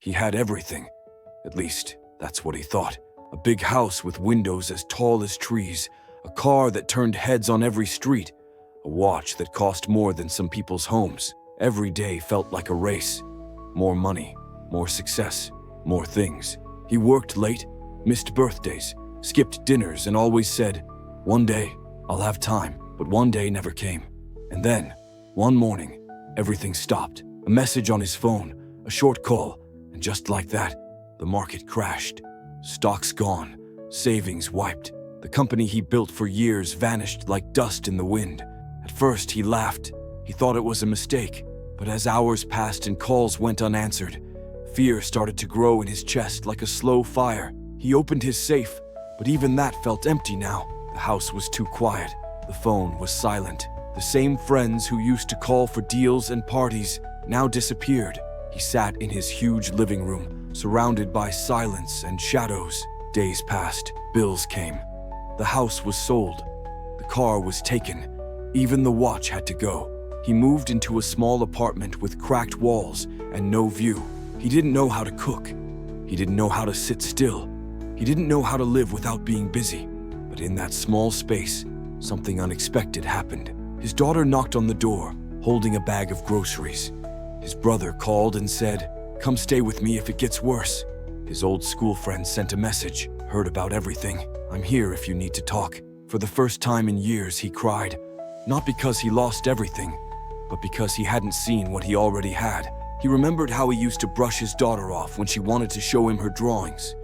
He had everything. At least, that's what he thought. A big house with windows as tall as trees, a car that turned heads on every street, a watch that cost more than some people's homes. Every day felt like a race. More money, more success, more things. He worked late, missed birthdays, skipped dinners, and always said, "One day, I'll have time." But one day never came. And then, one morning, everything stopped. A message on his phone, a short call, and just like that, the market crashed. Stocks gone, savings wiped. The company he built for years vanished like dust in the wind. At first, he laughed. He thought it was a mistake. But as hours passed and calls went unanswered, fear started to grow in his chest like a slow fire. He opened his safe, but even that felt empty now. The house was too quiet. The phone was silent. The same friends who used to call for deals and parties now disappeared. He sat in his huge living room, surrounded by silence and shadows. Days passed. Bills came. The house was sold. The car was taken. Even the watch had to go. He moved into a small apartment with cracked walls and no view. He didn't know how to cook. He didn't know how to sit still. He didn't know how to live without being busy. But in that small space, something unexpected happened. His daughter knocked on the door, holding a bag of groceries. His brother called and said, "Come stay with me if it gets worse." His old school friend sent a message, "Heard about everything. I'm here if you need to talk." For the first time in years, he cried, not because he lost everything, but because he hadn't seen what he already had. He remembered how he used to brush his daughter off when she wanted to show him her drawings,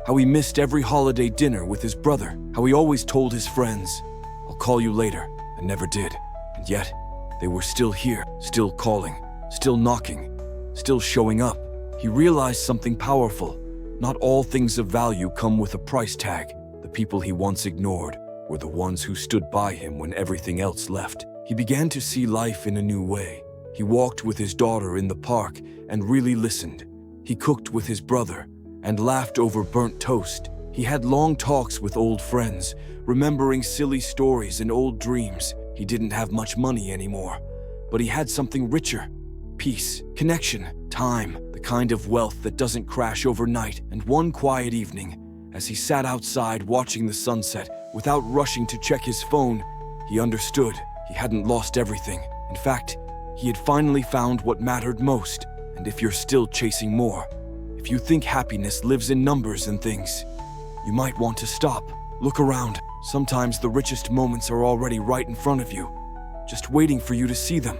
how he missed every holiday dinner with his brother, how he always told his friends, "I'll call you later," and never did. And yet, they were still here, still calling, still knocking, still showing up. He realized something powerful. Not all things of value come with a price tag. The people he once ignored were the ones who stood by him when everything else left. He began to see life in a new way. He walked with his daughter in the park and really listened. He cooked with his brother and laughed over burnt toast. He had long talks with old friends, remembering silly stories and old dreams. He didn't have much money anymore, but he had something richer. Peace, connection, time, the kind of wealth that doesn't crash overnight. And one quiet evening, as he sat outside watching the sunset without rushing to check his phone, he understood he hadn't lost everything. In fact, he had finally found what mattered most. And if you're still chasing more, if you think happiness lives in numbers and things, you might want to stop. Look around. Sometimes the richest moments are already right in front of you, just waiting for you to see them.